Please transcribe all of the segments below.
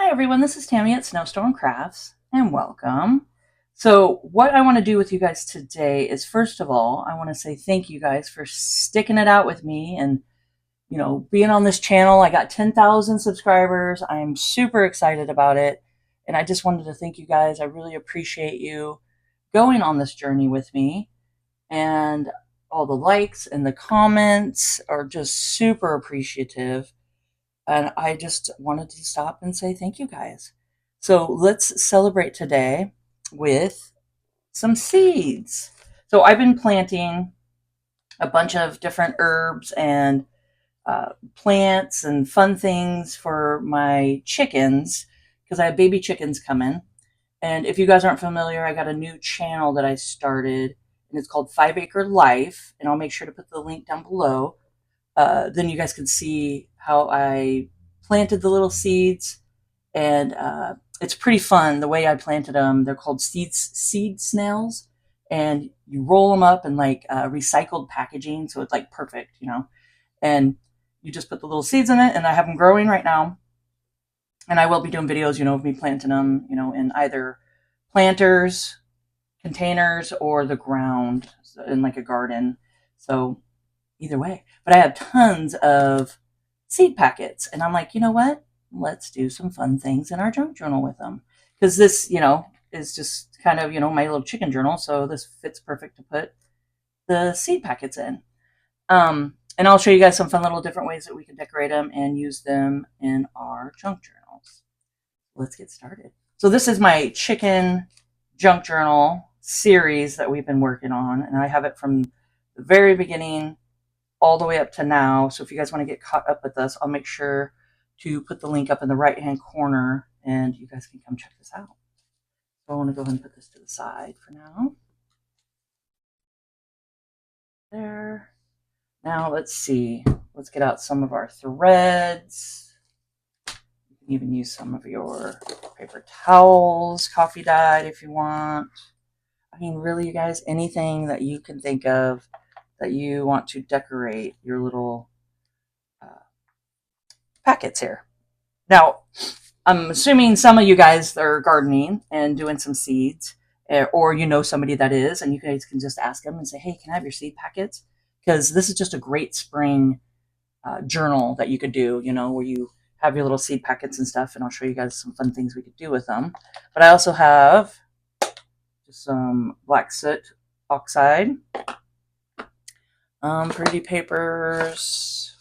Hi everyone, this is Tammy at Snowstorm Crafts, and welcome. So what I want to do with you guys today is, first of all, I want to say thank you guys for sticking it out with me and, being on this channel. I got 10,000 subscribers. I'm super excited about it, and I just wanted to thank you guys. I really appreciate you going on this journey with me, and all the likes and the comments are just super appreciative. And I just wanted to stop and say thank you guys. So let's celebrate today with some seeds. So I've been planting a bunch of different herbs and plants and fun things for my chickens because I have baby chickens coming. And if you guys aren't familiar, I got a new channel that I started, and it's called 5 Acre Life. And I'll make sure to put the link down below. Then you guys can see how I planted the little seeds, and it's pretty fun the way I planted them. They're called seed snails, and you roll them up in like recycled packaging, so it's like perfect. And you just put the little seeds in it, and I have them growing right now. And I will be doing videos, of me planting them, in either planters, containers, or the ground in like a garden. So either way. But I have tons of seed packets, and I'm like, you know what? Let's do some fun things in our junk journal with them. Because this, is just kind of, my little chicken journal. So this fits perfect to put the seed packets in. And I'll show you guys some fun little different ways that we can decorate them and use them in our junk journals. Let's get started. So this is my chicken junk journal series that we've been working on, and I have it from the very beginning all the way up to now. So if you guys want to get caught up with us, I'll make sure to put the link up in the right hand corner, and you guys can come check this out. So I want to go ahead and put this to the side for now. There. Now let's see. Let's get out some of our threads. You can even use some of your paper towels, coffee dyed if you want. I mean, really, you guys, anything that you can think of that you want to decorate your little packets here. Now, I'm assuming some of you guys are gardening and doing some seeds, or somebody that is, and you guys can just ask them and say, hey, can I have your seed packets? Because this is just a great spring journal that you could do, where you have your little seed packets and stuff, and I'll show you guys some fun things we could do with them. But I also have just some black soot oxide, pretty papers,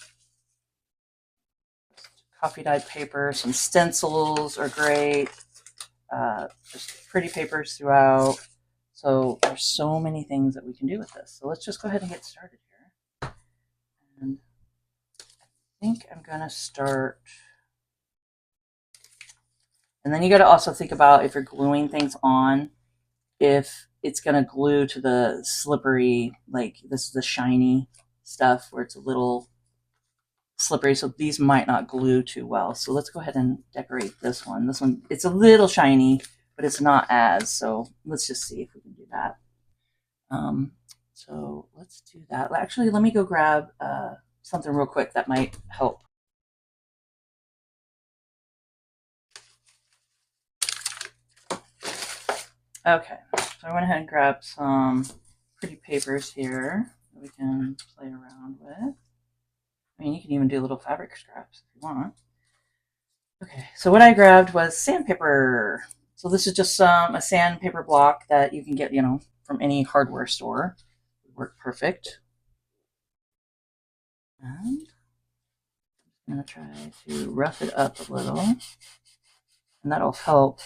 coffee dyed paper, some stencils are great, just pretty papers throughout. So there's so many things that we can do with this. So let's just go ahead and get started here. And I think I'm going to start. And then you got to also think about, if you're gluing things on, if it's going to glue to the slippery, like this is the shiny stuff where it's a little slippery, so these might not glue too well. So let's go ahead and decorate this one. This one, it's a little shiny, but it's not as, so let's just see if we can do that. So let's do that. Actually, let me go grab something real quick that might help. Okay, so I went ahead and grabbed some pretty papers here that we can play around with. I mean, you can even do little fabric scraps if you want. Okay, so what I grabbed was sandpaper. So this is just a sandpaper block that you can get, from any hardware store. It would work perfect. And I'm going to try to rough it up a little, and that'll help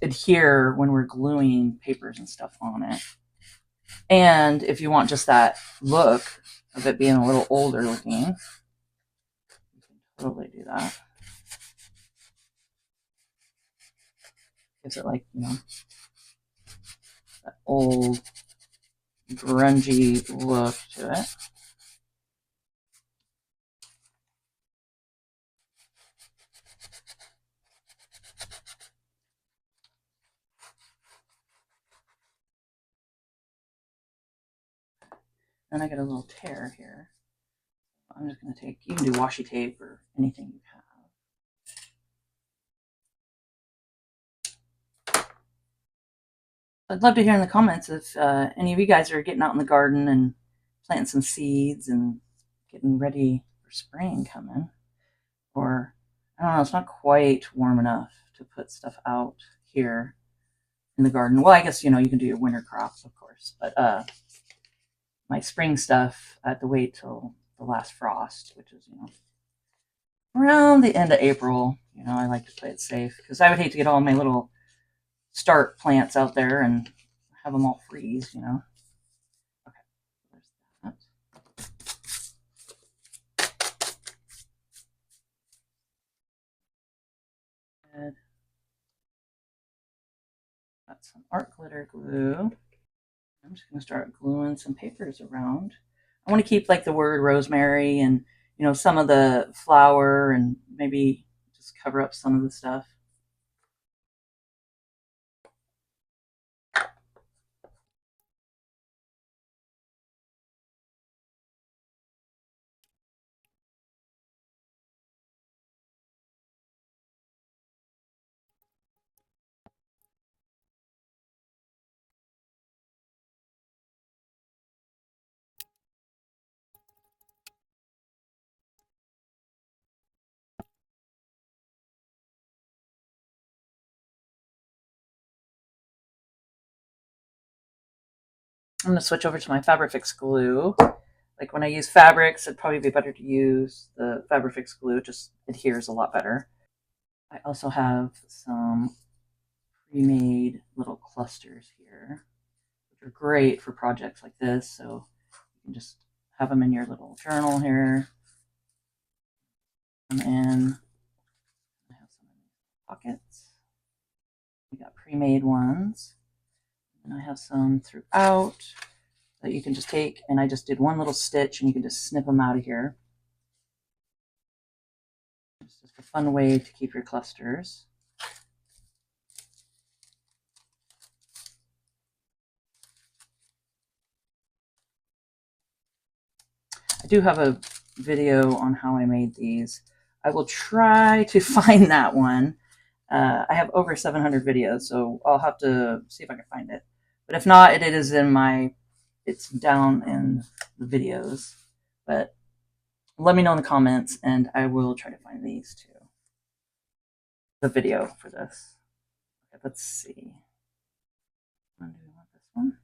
adhere when we're gluing papers and stuff on it. And if you want just that look of it being a little older looking, you can totally do that. Gives it like, that old grungy look to it. Then I get a little tear here. I'm just going to take, you can do washi tape or anything you have. I'd love to hear in the comments if any of you guys are getting out in the garden and planting some seeds and getting ready for spring coming. Or, I don't know, it's not quite warm enough to put stuff out here in the garden. Well, I guess, you can do your winter crops, of course. But my spring stuff, I have to wait till the last frost, which is, around the end of April. I like to play it safe because I would hate to get all my little start plants out there and have them all freeze. Okay, there's that. Got some art glitter glue. I'm just going to start gluing some papers around. I want to keep like the word rosemary and, some of the flower and maybe just cover up some of the stuff. I'm going to switch over to my Fabrifix glue. Like when I use fabrics, it'd probably be better to use the Fabrifix glue. It just adheres a lot better. I also have some pre-made little clusters here, which are great for projects like this. So you can just have them in your little journal here. And then I have some in pockets. We got pre-made ones. And I have some throughout that you can just take, and I just did one little stitch and you can just snip them out of here. It's just a fun way to keep your clusters. I do have a video on how I made these. I will try to find that one. I have over 700 videos, so I'll have to see if I can find it. But if not, it's down in the videos. But let me know in the comments, and I will try to find these too. The video for this. Okay, let's see. Do we want this one?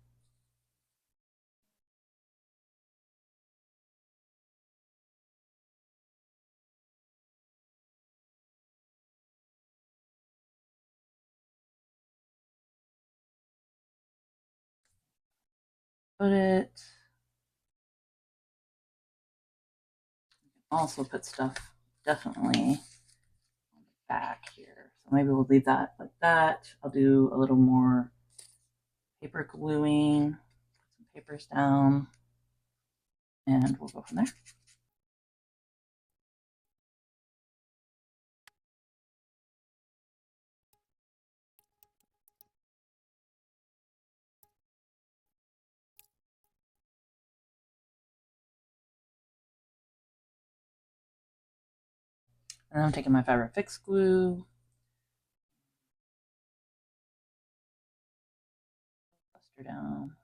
Put it. Also put stuff definitely back here. So maybe we'll leave that like that. I'll do a little more paper gluing, put some papers down, and we'll go from there. And I'm taking my Fabrifix glue, cluster down.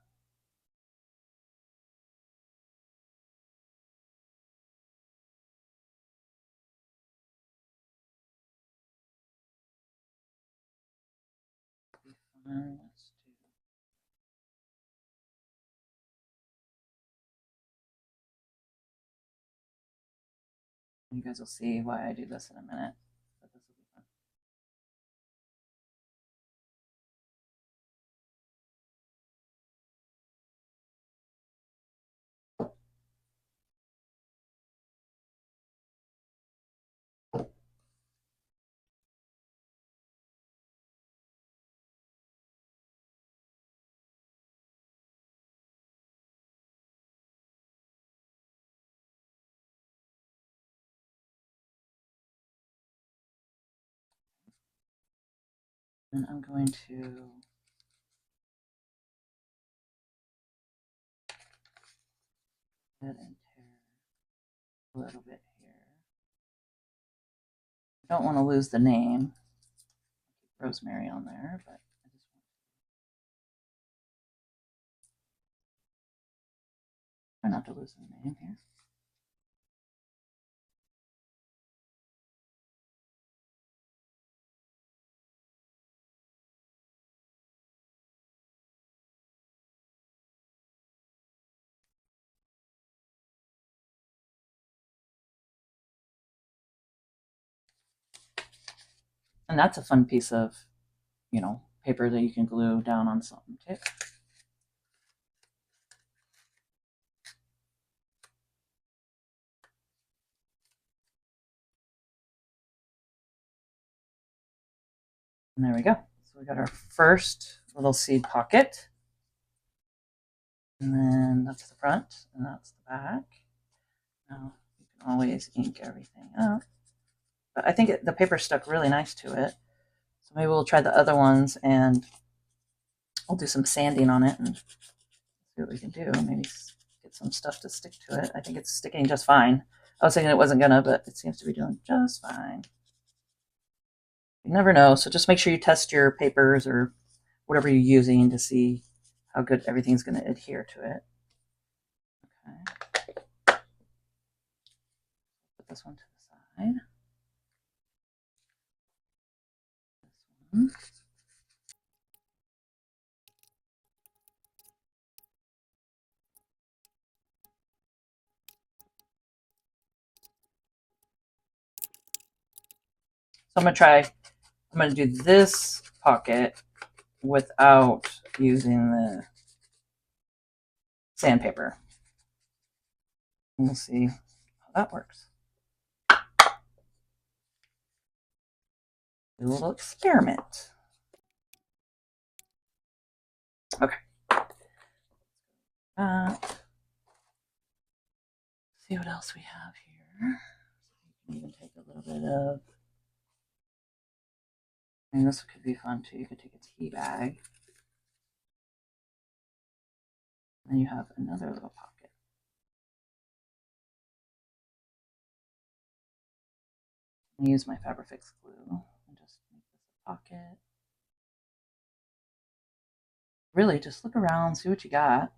Let's do. You guys will see why I do this in a minute. But this will be fun. And I'm going to go ahead and tear a little bit here. Don't want to lose the name. Rosemary on there, but I just try not to lose the name here. And that's a fun piece of, paper that you can glue down on something too. And there we go. So we got our first little seed pocket. And then that's the front, and that's the back. Now, you can always ink everything up. But I think the paper stuck really nice to it. So maybe we'll try the other ones, and we'll do some sanding on it and see what we can do. Maybe get some stuff to stick to it. I think it's sticking just fine. I was thinking it wasn't gonna, but it seems to be doing just fine. You never know, so just make sure you test your papers or whatever you're using to see how good everything's going to adhere to it. Okay. Put this one to the side. This one. So I'm going to do this pocket without using the sandpaper. And we'll see how that works. Do a little experiment. Okay. See what else we have here. You can even take a little bit of, and this could be fun too. You could take a tea bag. And then you have another little pocket. I'm use my Fabrifix glue and just make this a pocket. Really, just look around, see what you got,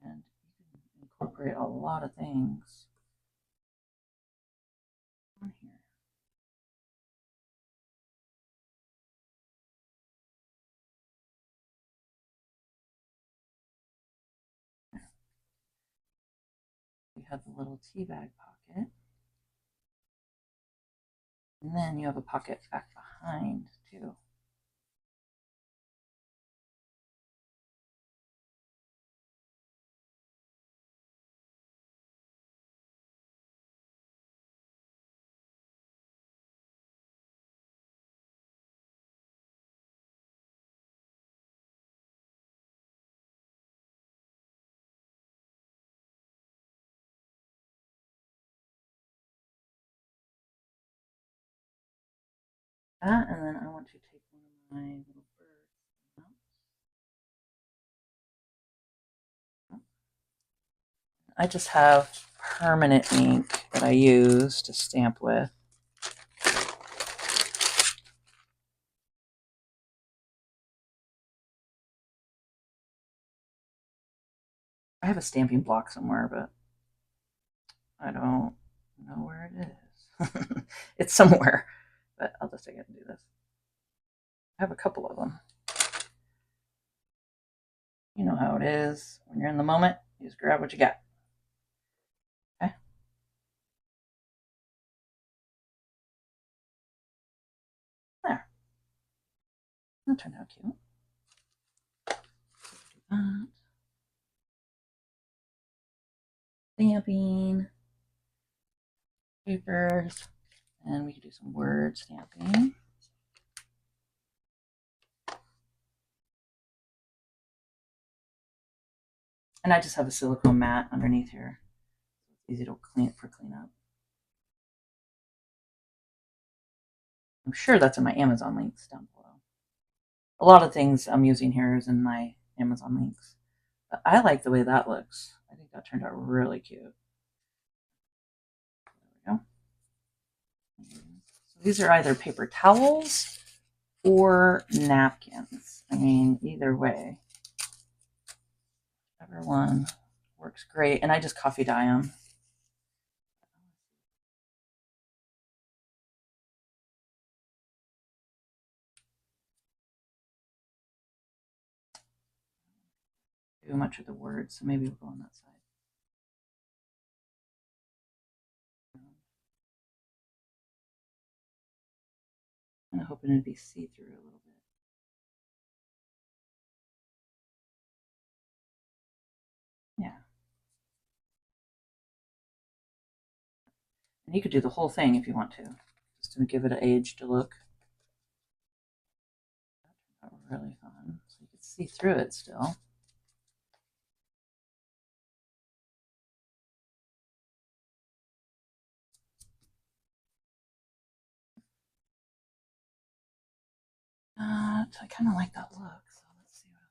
and you can incorporate a lot of things on here. You have the little tea bag pocket, and then you have a pocket back behind too. That, and then I want to take one of my little birds. I just have permanent ink that I use to stamp with. I have a stamping block somewhere, but I don't know where it is. It's somewhere, but I'll just take it and do this. I have a couple of them. You know how it is. When you're in the moment, you just grab what you got. Okay. There. That turned out cute. That. Stamping. Papers. And we can do some word stamping. And I just have a silicone mat underneath here. It's easy to clean up. I'm sure that's in my Amazon links down below. A lot of things I'm using here is in my Amazon links. But I like the way that looks. I think that turned out really cute. There we go. These are either paper towels or napkins. I mean, either way, whichever one works great. And I just coffee dye them. Too much of the words, so maybe we'll go on that side. I'm hoping it'd be see-through a little bit. Yeah. And you could do the whole thing if you want to, just to give it an aged look. That was really fun. So you could see through it still. So I kind of like that look. So let's see what else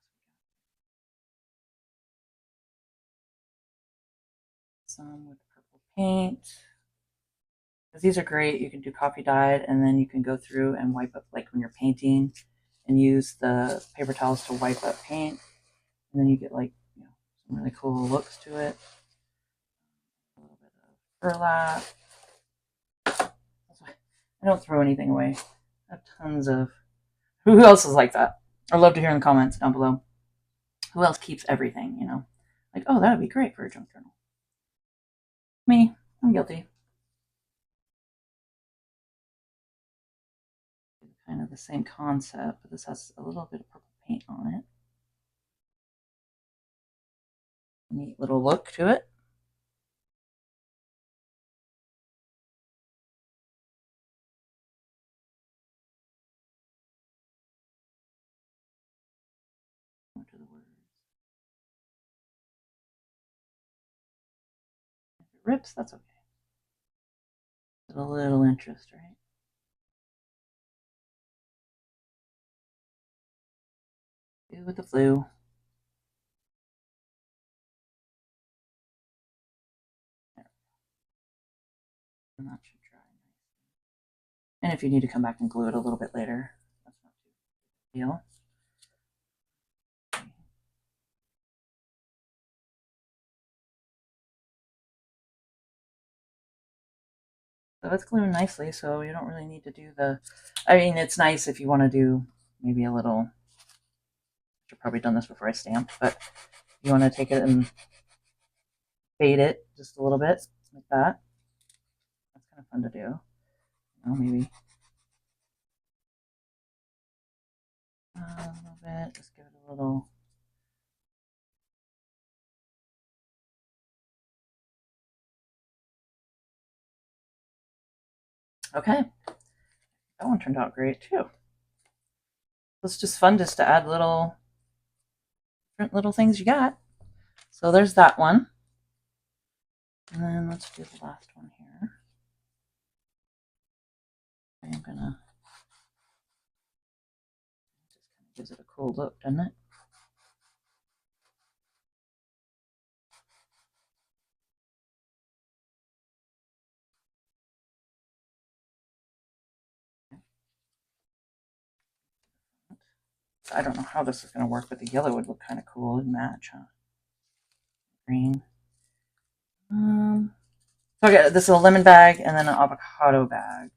we got. Some with purple paint. Because these are great. You can do coffee dyed, and then you can go through and wipe up, like when you're painting, and use the paper towels to wipe up paint. And then you get like, some really cool looks to it. A little bit of burlap. I don't throw anything away. I have tons of. Who else is like that? I'd love to hear in the comments down below. Who else keeps everything, Like, oh, that would be great for a junk journal. Me, I'm guilty. Kind of the same concept, but this has a little bit of purple paint on it. Neat little look to it. What are the words? If it rips, that's okay. It's a little interest, right? Do with the flu. There. And that should dry nice. And if you need to come back and glue it a little bit later, that's not too big a deal. So it's gluing nicely, so you don't really need to do the. I mean, it's nice if you want to do maybe a little. I've probably done this before I stamped, but you want to take it and fade it just a little bit like that. That's kind of fun to do. Maybe a little bit. Just give it a little. Okay, that one turned out great too. It's just fun just to add different little things you got. So there's that one. And then let's do the last one here. I'm gonna just kind of gives it a cool look, doesn't it? I don't know how this is going to work, but the yellow would look kind of cool and match, huh? Green. Okay, this is a lemon bag and then an avocado bag.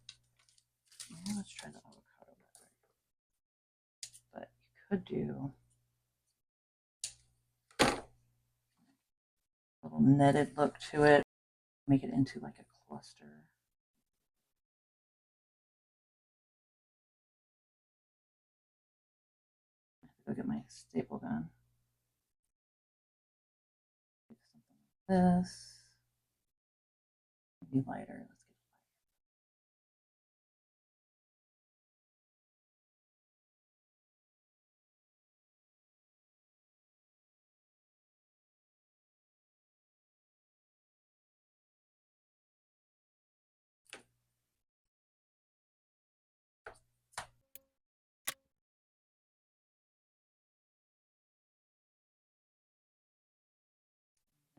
Let's try the avocado bag. But you could do a little netted look to it. Make it into like a cluster. I have to go get my staple gun. Something like this. Maybe lighter. Let's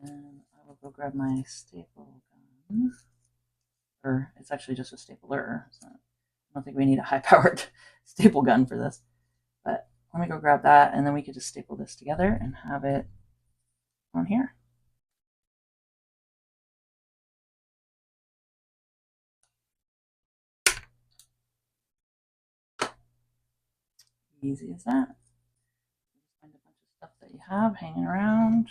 get and I will go grab my staple gun. Or it's actually just a stapler. It's not don't think we need a high-powered staple gun for this. But let me go grab that, and then we could just staple this together and have it on here. Easy as that. Find a bunch of stuff that you have hanging around.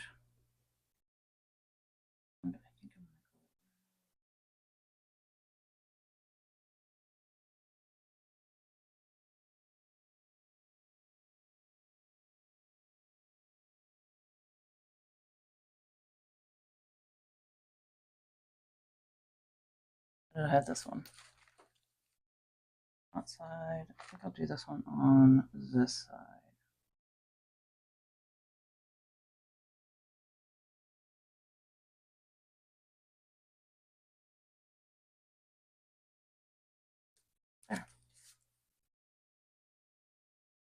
I had this one outside. I think I'll do this one on this side. There.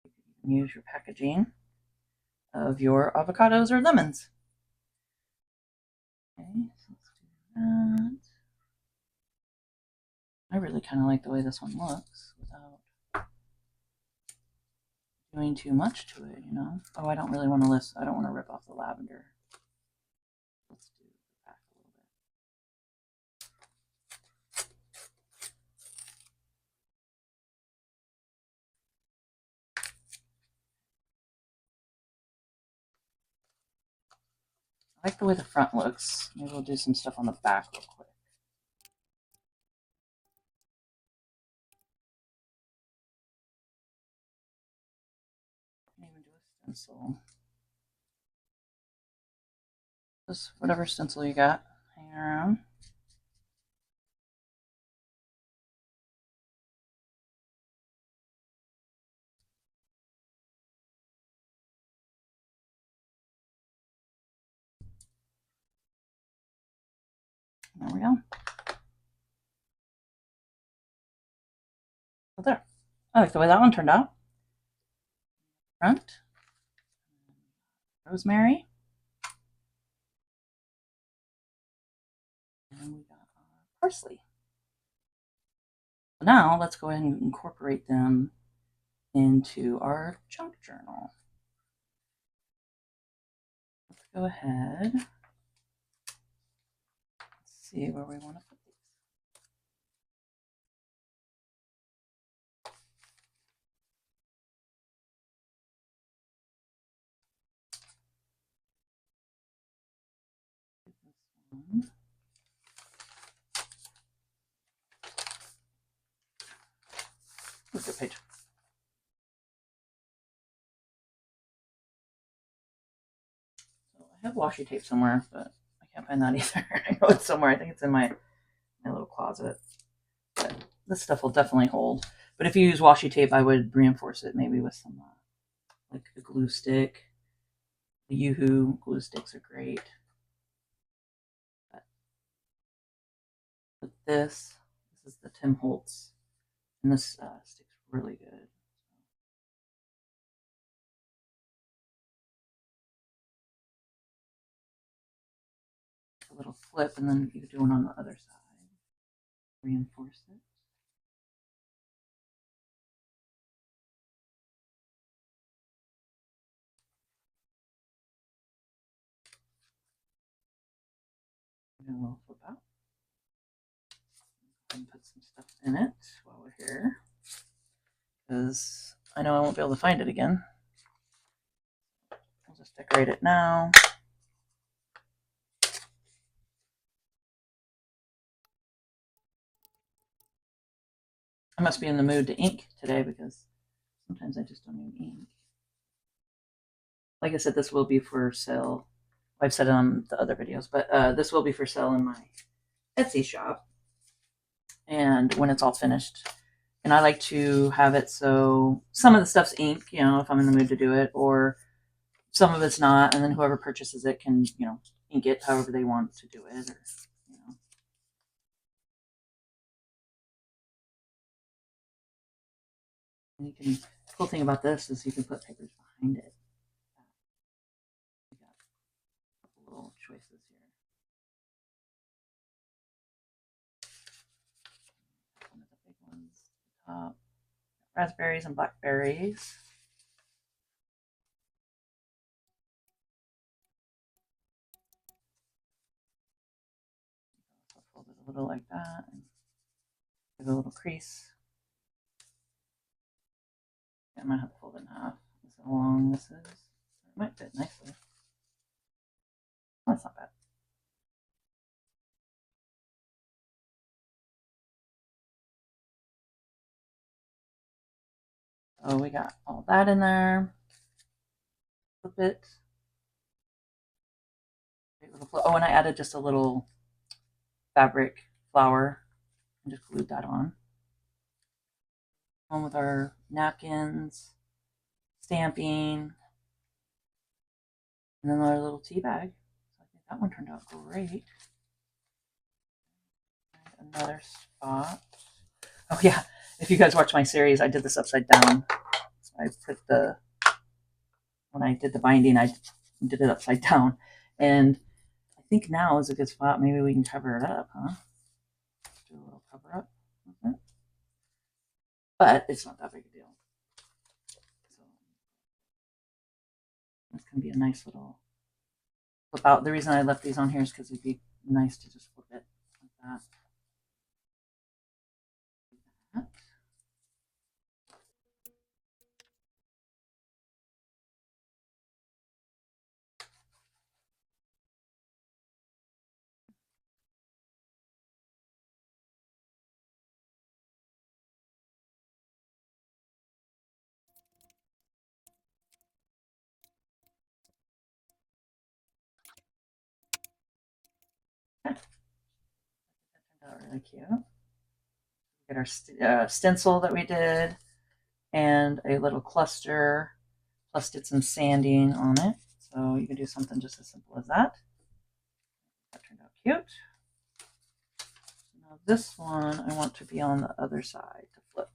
You can use your packaging of your avocados or lemons. Okay, so let's do that. I really kind of like the way this one looks without doing too much to it, you know. Oh, I don't really want to list. I don't want to rip off the lavender. Let's do the back a little bit. I like the way the front looks. Maybe we'll do some stuff on the back real quick. I can even do a stencil. Just whatever stencil you got hanging around. There we go. So there. I like the way that one turned out. Front. Rosemary. And we got our parsley. Now let's go ahead and incorporate them into our junk journal. Let's go ahead. Let's see where we want to put these. Look at page. So I have washi tape somewhere, but I can't find that either. I know it's somewhere. I think it's in my little closet. But this stuff will definitely hold. But if you use washi tape, I would reinforce it maybe with some like a glue stick. The Yoo-Hoo glue sticks are great. But with this is the Tim Holtz, and this sticks really good. A little flip, and then you do one on the other side. Reinforce it. And we'll flip out and put some stuff in it while we're here, because I know I won't be able to find it again. I'll just decorate it now. I must be in the mood to ink today, because sometimes I just don't even ink. Like I said, this will be for sale. I've said it on the other videos, but this will be for sale in my Etsy shop. And when it's all finished, and I like to have it so some of the stuff's ink, you know, if I'm in the mood to do it, or some of it's not, and then whoever purchases it can, you know, ink it however they want to do it, or, you know. And you can, the cool thing about this is you can put papers behind it. We got a couple little choices here. One of the big ones raspberries and blackberries. So fold it a little like that and give it a little crease. I might have to fold it in half. This is how long this is. It might fit nicely. That's not bad. So we got all that in there. Flip it. Oh, and I added just a little fabric flower and just glued that on. On with our napkins, stamping, and then our little tea bag. So I think that one turned out great. And another spot. Oh yeah, if you guys watch my series, I did this upside down. So I put when I did the binding, I did it upside down. And I think now is a good spot. Maybe we can cover it up, huh? Do a little cover up with it. But it's not that big a deal. So it's going to be a nice little flip out. The reason I left these on here is because it'd be nice to just flip it like that. That turned out really cute. Get our stencil that we did and a little cluster, plus did some sanding on it. So you can do something just as simple as that. That turned out cute. Now this one I want to be on the other side to flip.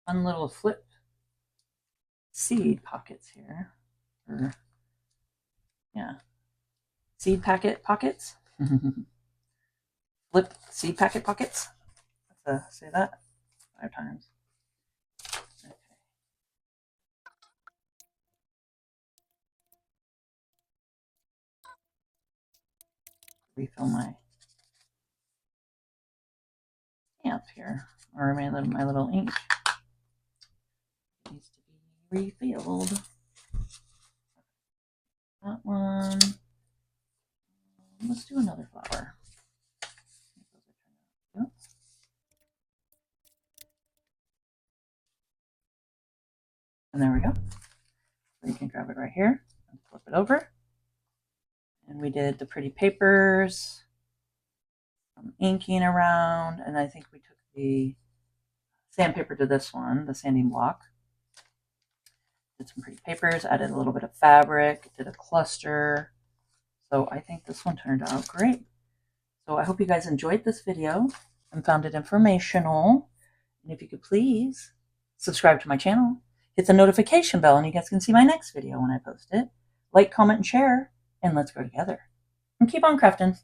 Fun little flip seed pockets here. Or, yeah, seed packet pockets. Flip seed packet pockets. Let's say that 5 times. Okay. Refill my stamp here, or my little ink. It needs to be refilled. That one. Let's do another flower. And there we go. So you can grab it right here and flip it over. And we did the pretty papers, some inking around, and I think we took the sandpaper to this one, the sanding block. Did some pretty papers, added a little bit of fabric, did a cluster. So I think this one turned out great. So I hope you guys enjoyed this video and found it informational. And if you could please subscribe to my channel, hit the notification bell, and you guys can see my next video when I post it. Like, comment, and share, and let's grow together. And keep on crafting.